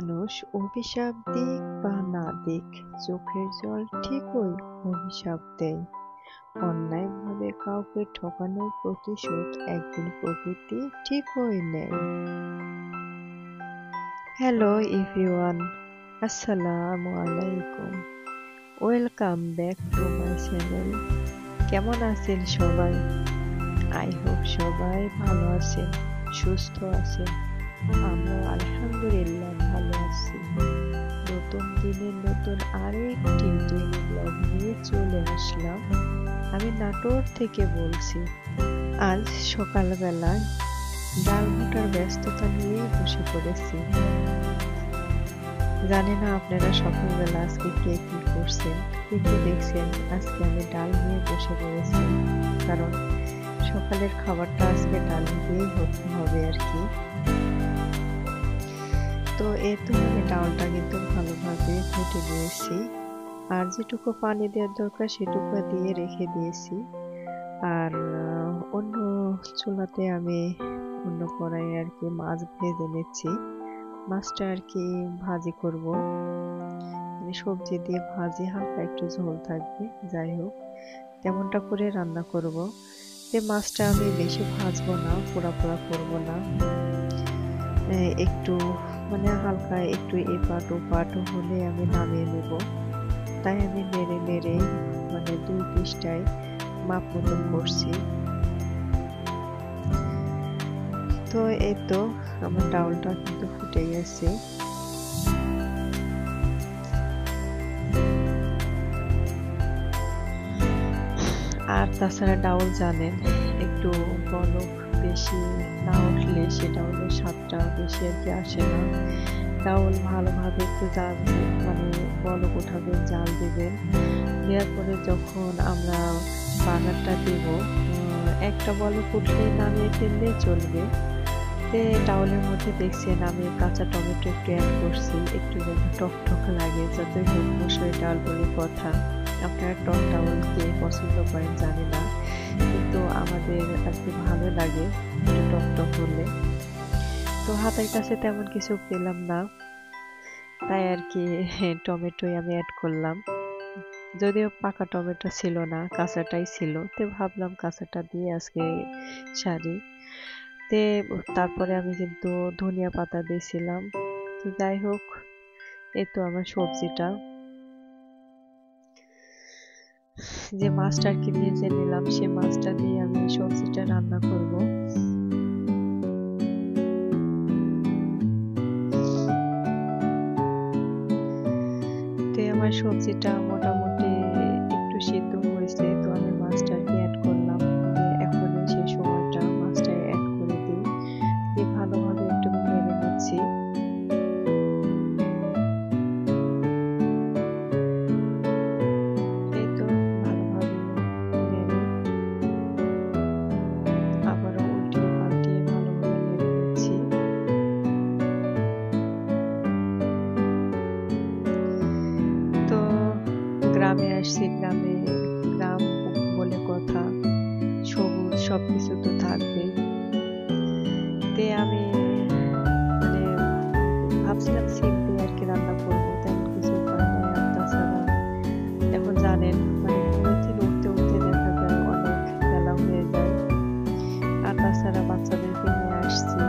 মানুষ অভিশাপ দিক বা না দিক, চোখের জল ঠিকই অভিশাপ দেয়। অন্যায়ভাবে কাউকে ঠকানোর প্রতিশোধ একদিন প্রকৃতি ঠিকই নেয়। হ্যালো এভরিওয়ান, আসসালামু আলাইকুম। Welcome back to my channel. কেমন আছেন সবাই? আই হোপ সবাই ভালো আছেন, সুস্থ আছেন। আমরা আলহামদুলিল্লাহ ভালো আছি। নতুন দিনে নতুন আরেকটি ডেইলি ব্লগ নিয়ে চলে আসলাম। আমি নাটোর থেকে বলছি। আজ সকালবেলায় ডাল ভুটার ব্যস্ততা নিয়ে বসে পড়েছি। জানি না আপনারা সকালবেলা আজকে কে কি করছেন, কিন্তু দেখছেন আজকে আমি ডাল নিয়ে বসে পড়েছি, কারণ সকালের খাবারটা আজকে ডাল দিয়েই হবে আর কি। তো এতো আমি ডালটা কিন্তু ভালোভাবে ফুটে নিয়েছি, আর যেটুকু পানি দেওয়ার দরকার সেটুকু দিয়ে রেখে দিয়েছি। আর অন্য চুলাতে আমি অন্য কড়াইয়ে আর কি মাছ ভেজে নিচ্ছি। মাছটা আর কি ভাজি করব, মানে সবজি দিয়ে ভাজি, হালকা একটু ঝোল থাকবে। যাই হোক, তেমনটা করে রান্না করব। যে মাছটা আমি বেশি ভাজবো না, পোড়া পোড়া করবো না, একটু মানে হালকা একটু এপাট ওপাট হলে আমি নামিয়ে নেব। তাই আমি নেড়ে নেড়ে মানে 2 পৃষ্ঠায় মাপ মতন করছি। তো এই তো আমার ডাউলটা কিন্তু ফুটে গেছে। আর তাছাড়া ডাউল জানেন, একটু বলক বেশি না উঠলে সে ডাউলের স্বাদটা বেশি আর কি আসে না। ডাউল ভালোভাবে একটু জাল মানে বলক উঠাবে, জাল দেবেন। দেওয়ার পরে যখন আমরা বাগারটা দেব, একটা বলক উঠলে নামিয়ে ফেললে চলবে। ডাউলের মধ্যে দেখছেন আমি কাঁচা টমেটো একটু অ্যাড করছি, একটু যেন টক টক লাগে। যাতে হোক মসুর ডাল বলে কথা, আপনারা টক ডাউল কে পছন্দ করেন জানি না, কিন্তু আমাদের আর কি ভালো লাগে একটু টক টক হলে। তো হাতের কাছে তেমন কিছু পেলাম না, তাই আর কি টমেটোই আমি অ্যাড করলাম। যদিও পাকা টমেটো ছিল না, কাঁচাটাই ছিল, তো ভাবলাম কাঁচাটা দিয়ে আজকে সারি। তারপরে আমি কিন্তু ধনিয়া পাতা দিয়েছিলাম। তো যাই হোক, এই তো আমার সবজিটা, যে মাছটা কি ভেজে নিলাম সে মাছটা দিয়ে আমি সবজিটা রান্না করব। তো আমার সবজিটা মোটামুটি একটু সিদ্ধ হয়েছে, তো আমি মাছটা কি অ্যাড করলাম। এখন সেই সময়টা মাছটা অ্যাড করে দিই, দিয়ে ভালোভাবে একটু নেড়ে নিচ্ছি। এই তো ভালোভাবে নেড়ে আবারও উল্টিয়ে পাল্টিয়ে ভালোভাবে নেড়ে নিচ্ছি। তো গ্রামে আসছি, গ্রাম বলে কথা, সবুজ সবকিছু তো থাকবেই। আমি মানে ভাবছিলাম সিম দিয়ে আর কি রান্না করবো, তেমন কিছু উপায় নেই। আর তাছাড়া এখন জানেন মানে ঘুম থেকে উঠতে উঠতে দেখা যায় অনেক বেলা হয়ে যায়। আর তাছাড়া বাচ্চাদেরকে নিয়ে আসছি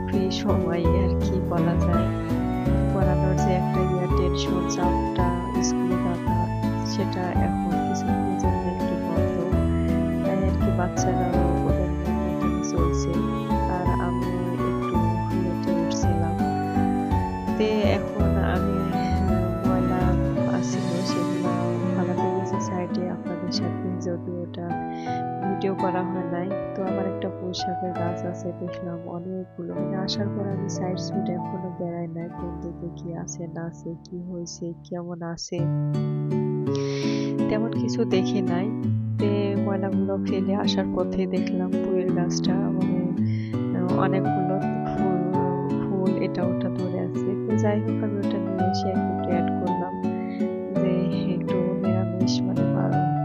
ফ্রি সময় আর কি বলা যায়। পড়ানোর যে একটা টেনশন, চাপটা স্কুলে যাওয়া, সেটা এখন কিছুদিনের জন্য একটু বন্ধ। তাই আর কি বাচ্চারা ওদের মতো চলছে, আর আমিও একটু লেটে উঠছিলাম। এখন আমি ময়লা আসছিল সেগুলো ফালাতে গেছি সাইডে, আপনাদের সাথে যদি ওটা ভিডিও করা হয় নাই। তো আমার একটা পোশাকের গাছ আছে, দেখলাম অনেকগুলো, মানে আসার পর আমি সাইড সুট এখনো বেড়াই নাই, কোন দিকে কি আছে না আছে, কি হয়েছে, কেমন আছে, তেমন কিছু দেখি নাই। ময়লাগুলো ফেলে আসার পথে দেখলাম পুঁইয়ের গাছটা মানে অনেকগুলো ফুল এটা ওটা ধরে আছে। তো যাই হোক, আমি ওটা নিয়ে এসে একটু অ্যাড করলাম, যে একটু নিরামিষ মানে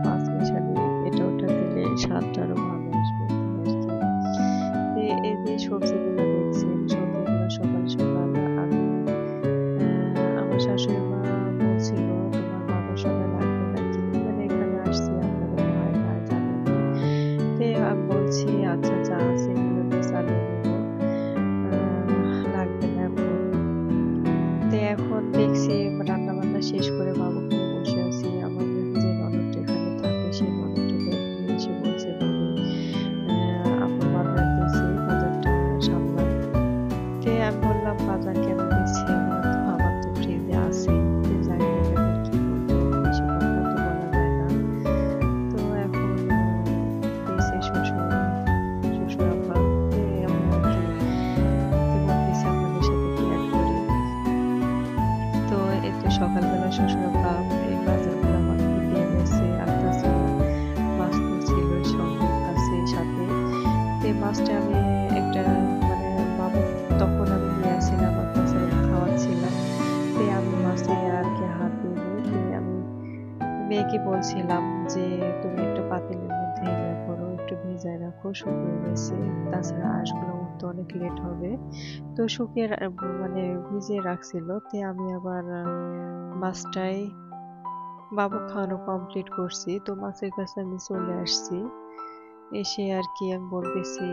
মাছ মেশালি এটা ওটা দিলে স্বাদটা আরো ভালো আসবে আর কি। এই যে সবজিগুলো দেখছেন, সবজিগুলো সকাল সকাল আমি মেয়েকে বলছিলাম যে তুমি একটু পাতিলের মধ্যে ইয়ে করো, একটু ভিজায় রাখো, শুকিয়ে গেছে, তাছাড়া আঁশগুলো উঠতে অনেক লেট হবে। তো শুকিয়ে মানে ভিজিয়ে রাখছিল, তে আমি আবার মাছটাই বাবু খাওয়ানো কমপ্লিট করছি, তো মাছের কাছে আমি চলে আসছি। এসে আর কি আমি বলতেছি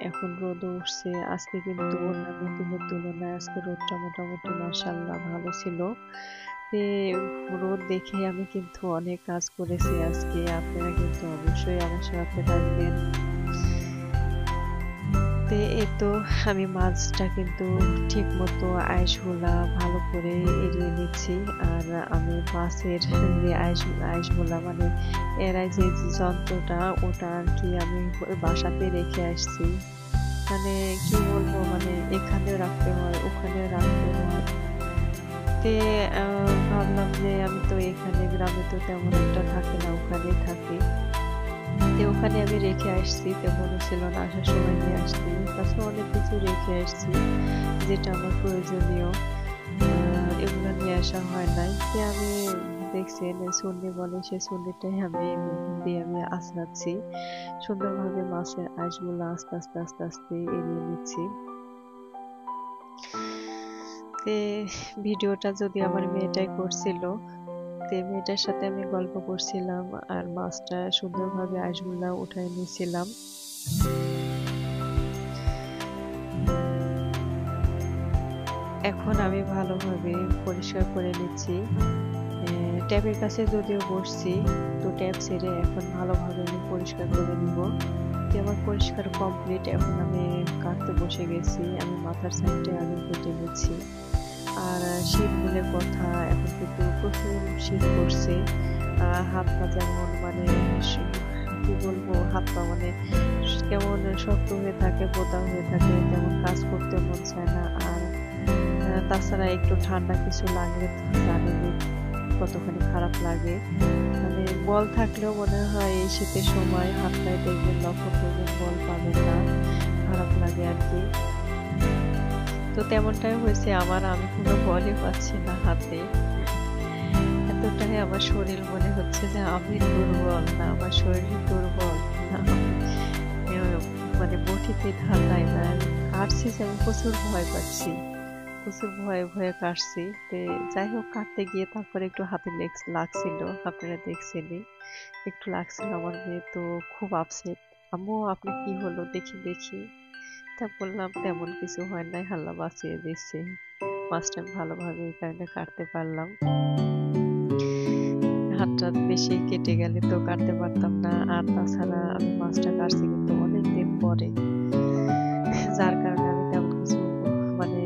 এখন রোদ উঠছে আজকে, কিন্তু অন্যান্য দিনের তুলনায় আজকে রোদটা মোটামুটি মাশাআল্লাহ ভালো ছিল। তে রোদ দেখে আমি কিন্তু অনেক কাজ করেছি আজকে, আপনারা কিন্তু অবশ্যই আমার সাথে থাকবেন। তে এই তো আমি মাছটা কিন্তু ঠিক মতো আইসগুলা ভালো করে এড়িয়ে নিচ্ছি। আর আমি মাছের যে আইসগুলা মানে এরাই যে যন্ত্রটা ওটা আর কি আমি বাসাতে রেখে আসছি। মানে কি বলবো, মানে এখানেও রাখতে হয় ওখানেও রাখতে হয়। তে ভাবলাম যে আমি তো এখানে গ্রামে তো তেমন একটা থাকে না, ওখানেই থাকি। তো ওখানে আমি রেখে আসছি, তো মনে ছিল না আসার সময় নিয়ে আসছি। তাছাড়া অনেক কিছু রেখে আসছি যেটা আমার প্রয়োজনীয়, এগুলো নিয়ে আসা হয় নাই। তো আমি দেখছি সুন্নি বলে, সে সুন্নিটাই আমি দিয়ে আমি আঁচড়াচ্ছি সুন্দরভাবে, মাছের আঁশগুলো আস্তে আস্তে আস্তে আস্তে এড়িয়ে নিচ্ছি। তে ভিডিওটা যদি আমার মেয়েটাই করছিল, তে মেয়েটার সাথে আমি গল্প করছিলাম আর মাছটা সুন্দরভাবে আঁশগুলা উঠায় নিয়েছিলাম। এখন আমি ভালোভাবে পরিষ্কার করে নিচ্ছি। ট্যাপের কাছে যদিও বসছি, তো ট্যাপ ছেড়ে এখন ভালোভাবে আমি পরিষ্কার করে নিব। আমার পরিষ্কার কমপ্লিট, এখন আমি কাটতে বসে গেছি। আমি মাথার সাইডটা আগে কেটে নিচ্ছি। আর শীত বলে কথা, এখন কিন্তু প্রচুর শীত পড়ছে। হাত পা যেমন মানে কি বলবো, হাত পা মানে কেমন শক্ত হয়ে থাকে, বোতা হয়ে থাকে, তেমন কাজ করতে মন চায় না। আর তাছাড়া একটু ঠান্ডা কিছু লাগলে জানেনি কতখানি খারাপ লাগে। মানে বল থাকলেও মনে হয় এই শীতের সময় হাত পায়ে দেখবেন, লক্ষ্য করবেন বল পাবেন না, খারাপ লাগে আর কি। তো তেমনটাই হয়েছে আমার, আমি কোনো বলই পাচ্ছি না হাতে। এতটাই আমার শরীর মনে হচ্ছে যে আমি দুর্বল, না আমার শরীর দুর্বল, না মানে বটিতে ধাক্কায় না। কাটছি যে আমি প্রচুর ভয় পাচ্ছি, প্রচুর ভয়ে ভয়ে কাটছি। যাই হোক, কাটতে গিয়ে তারপরে একটু হাতে লাগছিল, আপনারা দেখছেনই একটু লাগছিল। আমার মেয়ে তো খুব আপসেট, আম্মু আপনার কি হলো দেখি দেখি। তা বললাম তেমন কিছু হয় নাই, আল্লাহ বাঁচিয়ে দিচ্ছে, মাছটা ভালোভাবে এই কারণে কাটতে পারলাম। হাতটা বেশি কেটে গেলে তো কাটতে পারতাম না। আর তাছাড়া আমি মাছটা কাটছি কিন্তু অনেকদিন পরে, যার কারণে আমি তেমন কিছু মানে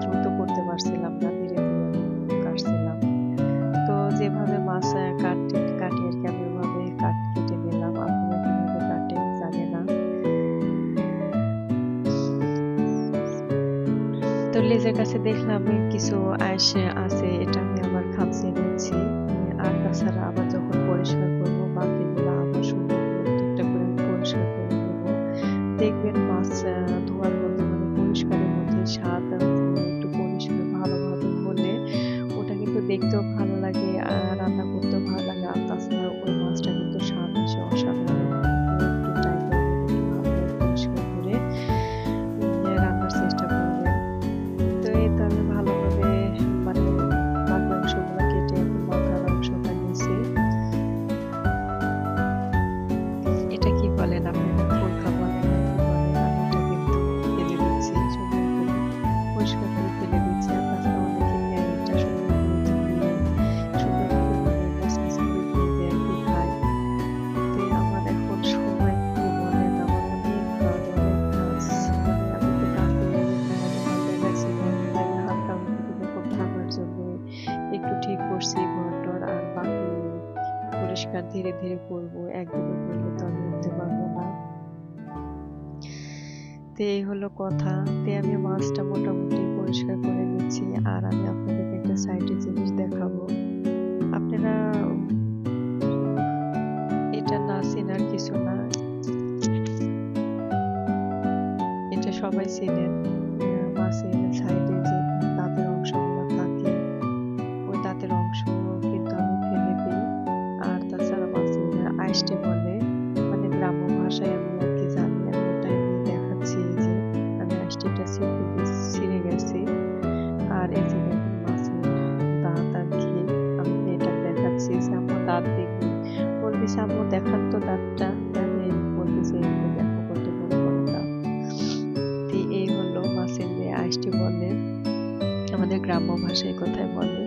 দ্রুত করতে পারছিলাম না, ধীরে ধীরে আমি কাটছিলাম। তো যেভাবে মাছ কাটি আর কি, আমি ওভাবে কেটে নিলাম। আপনারা কিভাবে কাটেন জানি না। তো লেজের কাছে দেখলাম কিছু আঁশ আছে, এটা আমি আবার খামচিয়ে নিচ্ছি। আর তাছাড়া আবার যখন পরিষ্কার করবো বাকিগুলো আবার সুন্দর করে একটা করে পরিষ্কার করে নেব। দেখবেন মাছ ধোয়ার মধ্যে মানে পরিষ্কারের মধ্যে স্বাদ, একটু পরিষ্কার ভালোভাবে হলে ওটা কিন্তু দেখতেও ভালো লাগে আর রান্না করতেও ভালো লাগে। আর তাছাড়া ওই মাছটা কিন্তু স্বাদ আসে অসাধারণ। একটু ট্রাই করবেন, একটু ভালো করে পরিষ্কার করে রান্নার চেষ্টা করবেন। তো এই তো আমি ভালোভাবে মানে বাকি অংশগুলো কেটে এখন মাথার অংশটা নিয়েছি। এটা কি বলেন আপনারা, ফুলকা বলেন নাকি বলেন, আমি এটা কিন্তু ফেলে দিচ্ছি, সুন্দর করে পরিষ্কার করে ফেলে দিচ্ছি। আর তাছাড়া অনেকে এটা সুন্দর করে ধুয়ে সুন্দরভাবে মচমচ করে ভেজে আর কি খায়। তো আমার এখন সময় কি বলেন, আমার অনেক কাজ অনেক কাজ, মানে আমি তো কাজে হালকা খুব থাকার জন্য একটু ঠিক করছি ঘরটর। আর বাকি পরিষ্কার ধীরে ধীরে করবো, একদিনে করলে তো আমি উঠতে পারবো না। তো এই হলো কথা। আমি মাছটা মোটামুটি পরিষ্কার করে নিচ্ছি। আর আমি আপনাদেরকে একটা সাইডে জিনিস দেখাবো, আপনারা এটা না চেনার কিছু না, এটা সবাই চেনেন। মাছের সাইডে যে দাঁতের অংশগুলো থাকে, ওই দাঁতের অংশ কিন্তু আষ্টে বলে, মানে গ্রাম্য ভাষায় আমি আর কি জানি, আমি ওটাই দেখাচ্ছি যে আমি আষ্টিটা ছিঁড়ে গেছি। আর এই যে দেখুন মাছের দাঁত আর কি, আমি এটা দেখাচ্ছি যে আম্মু দাঁত দেখি, বলতেছে আম্মু দেখান তো দাঁতটা, আমি বলতেছে এগুলো দেখো কত বড় বড় দাঁত। তো এই হলো মাছের যে আষ্টি বলে, আমাদের গ্রাম্য ভাষায় কথায় বলে।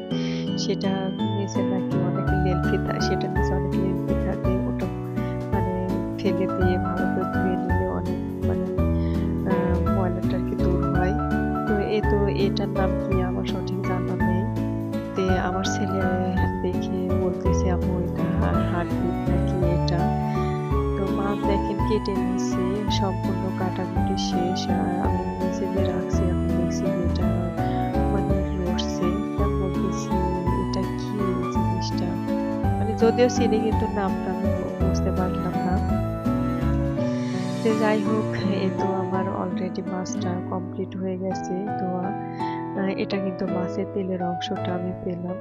সেটা নিচে নাকি অনেক লেলফি থাকে, সেটা নিচে অনেক লেলফি থাকে, ওটা মানে ফেলে দিয়ে ভালো করে ধুয়ে নিলে অনেক মানে ময়লাটা আর কি দূর হয়। তো এটার নাম কি আমার সঠিক জানা নেই। তে আমার ছেলে দেখে বলতেছে আম্মু এটা হার্টবিট নাকি এটা। তো মাছ দেখেন কেটে নিছি, সম্পূর্ণ কাটাকুটি শেষ, আর আমি নিচে যে রাখছি এখন দেখছি যে এটা মানে লড়ছে। তা বলতেছি এটা কি জিনিসটা, মানে যদিও চিনি কিন্তু নামটা আমি বুঝতে পারলাম না। তো যাই হোক, এই তো আমার অলরেডি মাছটা কমপ্লিট হয়ে গেছে ধোয়া। এটা কিন্তু মাছের তেলের অংশটা আমি পেলাম।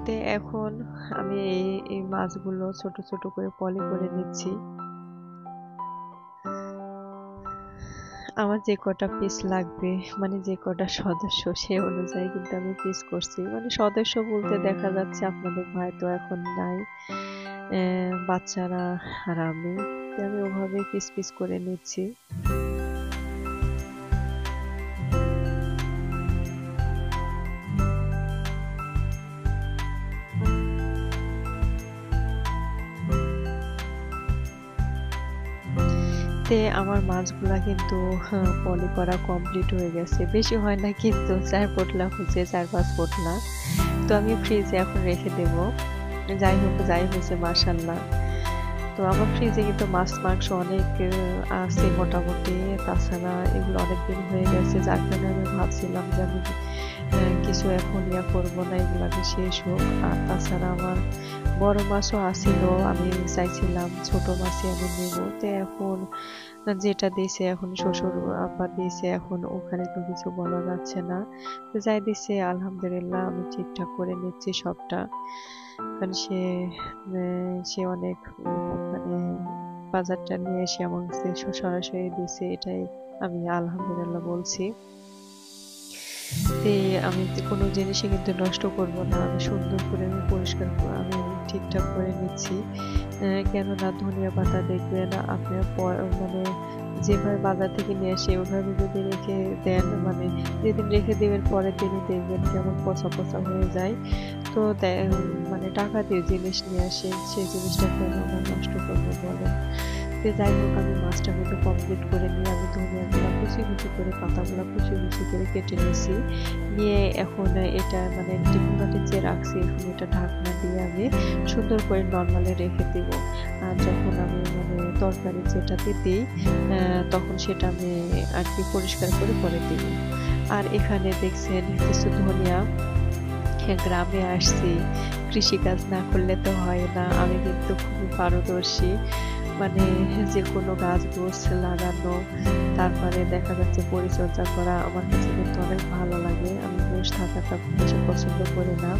তো এখন আমি এই মাছগুলো ছোট ছোট করে পলি করে নিচ্ছি। আমার যে কটা পিস লাগবে, মানে যে কটা সদস্য সে অনুযায়ী কিন্তু আমি পিস করছি। মানে সদস্য বলতে দেখা যাচ্ছে আপনাদের ভাই তো এখন নাই, বাচ্চারা আর আমি ওভাবে পিস পিস করে নিচ্ছি। আমার মাছগুলা কিন্তু পলি করা কমপ্লিট হয়ে গেছে, বেশি হয় না কিন্তু 4 পোটলা হচ্ছে, 4-5 পোটলা। তো আমি ফ্রিজে এখন রেখে দেব। যাই হোক, যাই হয়েছে মাশাআল্লাহ। তো আমার ফ্রিজে কিন্তু মাছ মাংস অনেক আছে মোটামুটি, তাছাড়া এগুলো অনেকদিন হয়ে গেছে, যার কারণে আমি ভাবছিলাম যে আমি কিছু এখন করবো না, এগুলাকে শেষ হোক। আর তাছাড়া আমার বড় মাছও আসিল, আমি চাইছিলাম ছোট মাছই আমি নেব। তো এখন যেটা দিয়েছে, এখন শ্বশুর আব্বা দিয়েছে, এখন ওখানে তো কিছু বলা যাচ্ছে না। তো যাই দিছে আলহামদুলিল্লাহ আমি ঠিকঠাক করে নিচ্ছি সবটা, কারণ সে অনেক মানে বাজারটা নিয়ে এসে আমাকে সরাসরি দিছে, এটাই আমি আলহামদুলিল্লাহ বলছি। আমি কোনো জিনিসই কিন্তু নষ্ট করব না, আমি সুন্দর করে আমি পরিষ্কার আমি ঠিকঠাক করে নিচ্ছি। কেননা ধনিয়া পাতা দেখবেন আপনার মানে যেভাবে বাজার থেকে নিয়ে আসে ওইভাবে যদি রেখে দেন, মানে যেদিন রেখে দেবেন পরের দিনই দেখবেন কেমন পচা পচা হয়ে যায়। তো মানে টাকা দিয়ে জিনিস নিয়ে আসেন, সেই জিনিসটা কেন আমরা নষ্ট করবো বলেন। যাই হোক, আমি মাছটা কিন্তু কমপ্লিট করে নিয়ে আমি ধনিয়াগুলো কুচি কুচি করে, পাতাগুলো কুচি কুচি করে কেটে নিয়েছি। নিয়ে এখন এটা মানে টিফিনটাতে যে রাখছি, এখন এটা ঢাকনা দিয়ে আমি সুন্দর করে নর্মালে রেখে দিব। আর যখন আমি মানে তরকারি যেটাতে দিই তখন সেটা আমি আর কি পরিষ্কার করে পরে দিব। আর এখানে দেখছেন কিছু ধনিয়া, গ্রামে আসছি, কৃষিকাজ না করলে তো হয় না, আমি কিন্তু খুবই পারদর্শী। মানে যে কোনো গাছ গোছ লাগানো, তারপরে দেখা যাচ্ছে পরিচর্যা করা আমার কাছে কিন্তু অনেক ভালো লাগে। আমি বসে থাকাটা বেশি পছন্দ করি না।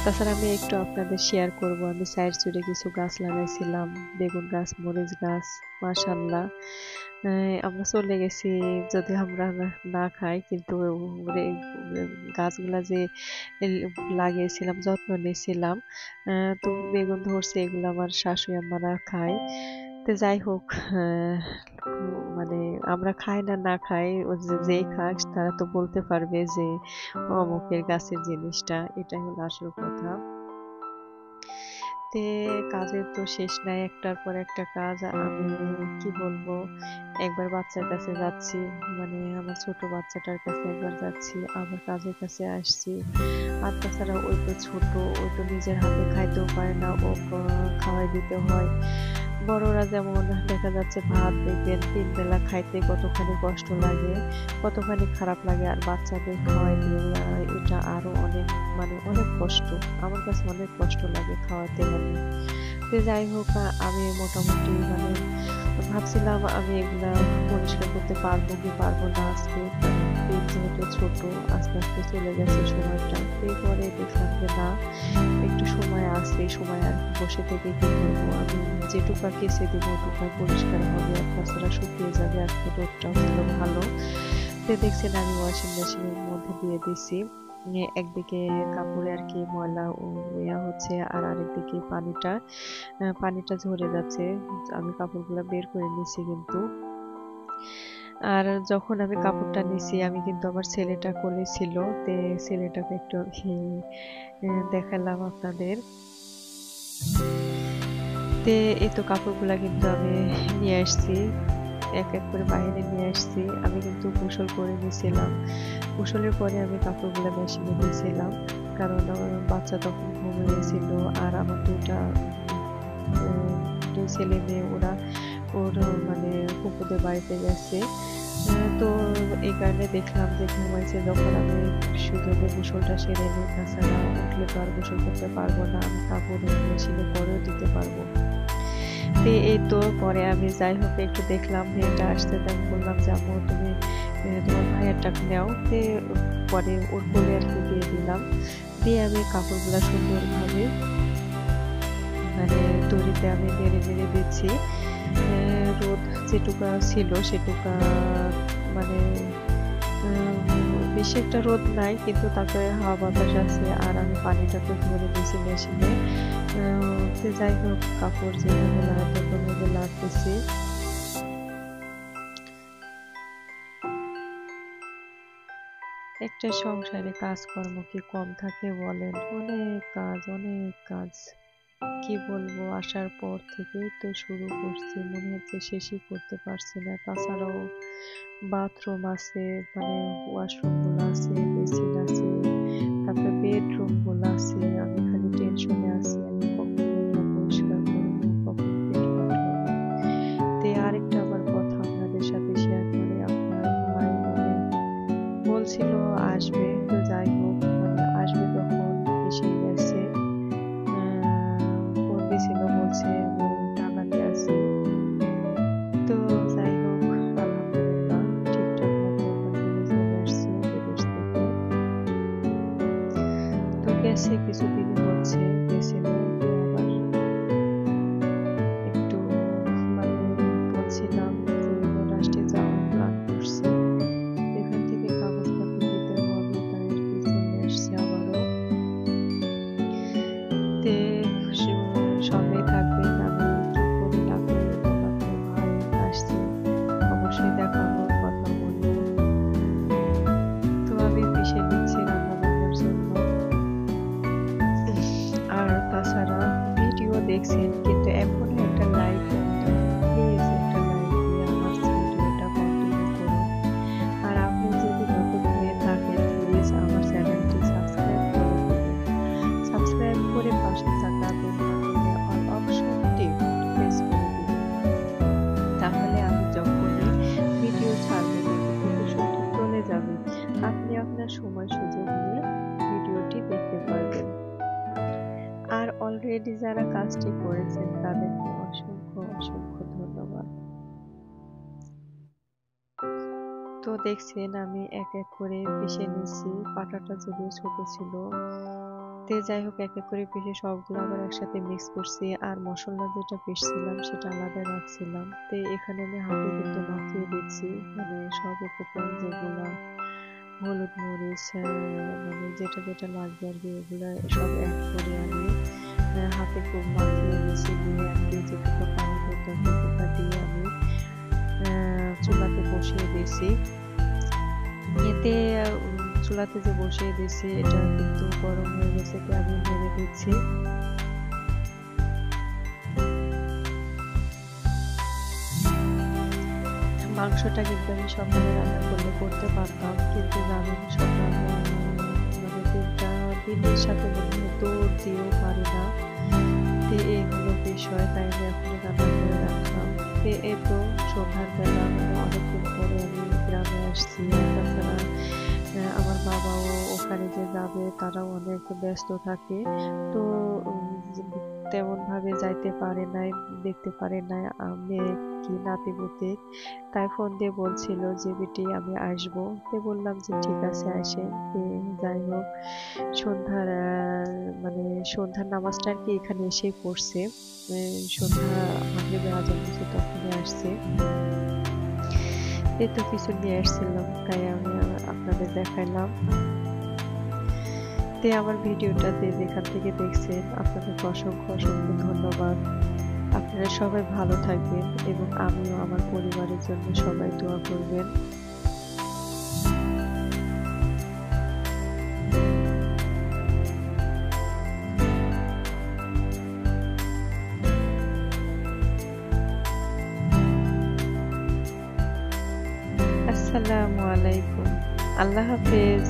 তাছাড়া আমি একটু আপনাদের শেয়ার করব, আমি সাইড জুড়ে কিছু গাছ লাগাইছিলাম, বেগুন গাছ, মরিচ গাছ, মাশাআল্লাহ আমরা চলে গেছি, যদি আমরা না খাই কিন্তু গাছগুলা যে লাগিয়েছিলাম, যত্ন নিয়েছিলাম, তো বেগুন ধরছে, এগুলো আমার শাশুড়ি আম্মারা খায়। তো যাই হোক, মানে আমরা খাই না না খাই, যেই খাক তারা তো বলতে পারবে যে অমুকের গাছের জিনিসটা, এটাই হলো আসল কথা। কাজের তো শেষ নাই, একটার পর একটা কাজ। আমি কি বলবো, একবার বাচ্চার কাছে যাচ্ছি, মানে আমার ছোট বাচ্চাটার কাছে একবার যাচ্ছি, আবার কাজের কাছে আসছি। আর তাছাড়া ওই তো ছোট, ওই তো নিজের হাতে খাইতেও পারে না, ও খাওয়াই দিতে হয়। বড়রা যেমন দেখা যাচ্ছে ভাত দেখবেন 3 বেলা খাইতে কতখানি কষ্ট লাগে, কতখানি খারাপ লাগে, আর বাচ্চাদের খাওয়াই দেওয়া এটা আরো অনেক মানে অনেক কষ্ট, আমার কাছে অনেক কষ্ট লাগে খাওয়াতে গেলে। তো যাই হোক, আমি মোটামুটি মানে ভাবছিলাম আমি এগুলা পরিষ্কার করতে পারবো কি পারবো না, আজকে 3 যেহেতু ছোট, আস্তে আস্তে চলে গেছে সময়টা। এরপরে দেখলাম যে না, একটু সময় আছে, সময় আর বসে থেকে কি করবো, আমি যেটুকু কেচে দেবো ওটুকু পরিষ্কার হবে, আর তাছাড়া শুকিয়ে যাবে। আজকে রোদটাও ছিল ভালো। তো দেখছেন আমি ওয়াশিং মেশিনের মধ্যে দিয়ে দিছি। একদিকে কাপড়ে আর কি ময়লা ইয়া হচ্ছে, আর আরেকদিকে পানিটা ঝরে যাচ্ছে। আমি কাপড়গুলো বের করে নিছি কিন্তু। আর যখন আমি কাপড়টা নিছি, আমি কিন্তু আমার ছেলেটা কোলে ছিল, তে ছেলেটাকে একটু আমি দেখালাম আপনাদের। তে এই তো কাপড়গুলা কিন্তু আমি নিয়ে আসছি, এক এক করে বাইরে নিয়ে আসছি। আমি কিন্তু গোসল করে নিয়েছিলাম। গোসলের পরে আমি কাপড়গুলো মেশিনে দিয়েছিলাম, কারণ আমার বাচ্চা তখন ঘুমিয়েছিল, আর আমার দুই ছেলে মেয়ে ওর মানে ফুপুদের বাড়িতে গেছে। তো এই কারণে দেখলাম যে ঘুমাইছে, যখন আমি সুযোগে গোসলটা সেরে নিই, তাছাড়া উঠলে তো আর গোসল করতে পারবো না, আমি কাপড় মেশিনে পরেও দিতে পারবো। তো এই তো পরে আমি যাই হোক একটু দেখলাম মেয়েটা আসতে, তাই বললাম যে আম্মু তুমি তোমার ভাইয়েরটা নেও। তো পরে ওর কোলে আর কি দিয়ে দিলাম, দিয়ে আমি কাপড়গুলো সুন্দরভাবে মানে দড়িতে আমি নেড়ে নেড়ে দিচ্ছি। রোদ যেটুকা ছিল সেটুকা মানে বেশি একটা রোদ নাই, কিন্তু তারপরে হাওয়া বাতাস আছে, আর আমি পানিটাকে ধরে দিয়েছি মেশিনে। যাই হোক কাপড় যেভাবে লাগাতে ওভাবে লাগতেছি। একটা সংসারে কাজকর্ম কি কম থাকে বলেন? অনেক কাজ, অনেক কাজ। কি বলবো, আসার পর থেকেই তো শুরু করছি, মনে হচ্ছে শেষই করতে পারছি না। তাছাড়াও বাথরুম আছে, মানে ওয়াশরুম গুলো আছে, বেসিন আছে, তারপরে বেডরুম গুলো আছে। আমি খালি টেনশনে আছি, আমি কখন এগুলো পরিষ্কার করবো, কখন বেড পাঠাবো। তে আরেকটা আবার কথা আপনাদের সাথে শেয়ার করে, আপনার ভাই মানে বলছিল আসবে, তো যাই হোক মানে আসবে যখন এসেই গেছে। ফোন দিছিল, বলছে আমি ঢাকাতে আছি। তো যাই হোক আলহামদুলিল্লাহ ঠিকঠাক মতো মানে চলে আসছে বিদেশ থেকে। তো গেছে কিছুদিন হচ্ছে, গেছিল। তো আবার একটু মানে বলছিলাম যে মহারাষ্ট্রে যাওয়ার প্ল্যান করছি, এখান থেকে কাগজপত্র দিতে হবে, তাই আর কি চলে আসছে আবারও। তে সবাই থাকবেন, আমি কি করে ডাকবো, আপনার ভাই আসছে, অবশ্যই দেখাবো, কথা বলবো। তো আমি পিষে নিচ্ছি রান্না বান্নার জন্য। আর তাছাড়া ভিডিও দেখছেন কিন্তু এখনো একটা লাইক দেন না, প্লিজ একটা লাইক দিয়ে আমার ভিডিওটা কন্টিনিউ করুন। আর আপনি যদি নতুন হয়ে থাকেন, প্লিজ আমার চ্যানেলটি সাবস্ক্রাইব করে দেবেন। সাবস্ক্রাইব করে পাশে থাকা বেল বাটনে অল অপশনটি প্রেস করে দিবেন, তাহলে আমি যখনই ভিডিও ছাড়বো নোটিফিকেশনটি চলে যাবে, আপনি আপনার সময় সুযোগ নিয়ে ভিডিওটি দেখতে পারবেন। আর অলরেডি যারা কাজটি করেছেন তাদেরকে অসংখ্য অসংখ্য ধন্যবাদ। তো দেখছেন আমি এক এক করে পিষে নিচ্ছি, পাটাটা যদিও ছোট ছিল। তে যাই হোক এক এক করে পিষে সবগুলো আবার একসাথে মিক্স করছি, আর মশলা যেটা পিষছিলাম সেটা আলাদা রাখছিলাম। তো এখানে আমি হাতে কিন্তু মাখিয়ে দিচ্ছি, মানে সব উপকরণ যেগুলা হলুদ মরিচ মানে যেটা যেটা লাগবে আর কি, ওগুলা সব অ্যাড করে আমি হাতে খুব মাখিয়ে দিচ্ছি, দিয়ে আর কি যেটুকু পানি দিতে সেটুকু দিয়ে আমি চুলাতে বসিয়ে দিয়েছি। এতে চুলাতে যে বসিয়ে দিয়েছি এটা কিন্তু গরম হয়ে গেছে, তো আমি নেড়ে দিচ্ছি। মাংসটা কিন্তু আমি সকালে রান্না করলে করতে পারতাম, কিন্তু জানেন সকাল মানে দিনের সাথে মনে হয় দৌড় দিয়েও পারি না। তো এই হলো বিষয়, তাই আমি এখন রান্না করে রাখলাম। তো এই তো সন্ধ্যার বেলা মানে অনেকদিন পরে আমি গ্রামে আসছি, তাছাড়া আমার বাবাও ওখানে যে যাবে তারাও অনেক ব্যস্ত থাকে। তো তেমন ভাবে যাইতে পারে নাই, দেখতে পারে নাই মেয়ে কি নাতিপুতি। তাই ফোন দিয়ে বলছিল যে বেটি আমি আসবো। তো বললাম যে ঠিক আছে আসেন। যাই হোক সন্ধ্যার মানে সন্ধ্যার নামাজটা আর কি এখানে এসেই পড়ছে। সন্ধ্যা মাগরিবের আজান দিছে তখনই আসছে। এই তো কিছু নিয়ে আসছিলাম, তাই আমি আপনাদের দেখাইলাম। আমার ভিডিওটা যেখান থেকে দেখছেন আপনাদেরকে অসংখ্য অসংখ্য ধন্যবাদ। আপনারা সবাই ভালো থাকবেন এবং আমিও আমার পরিবারের জন্য সবাই দোয়া করবেন। আসসালামু আলাইকুম। আল্লাহ হাফেজ।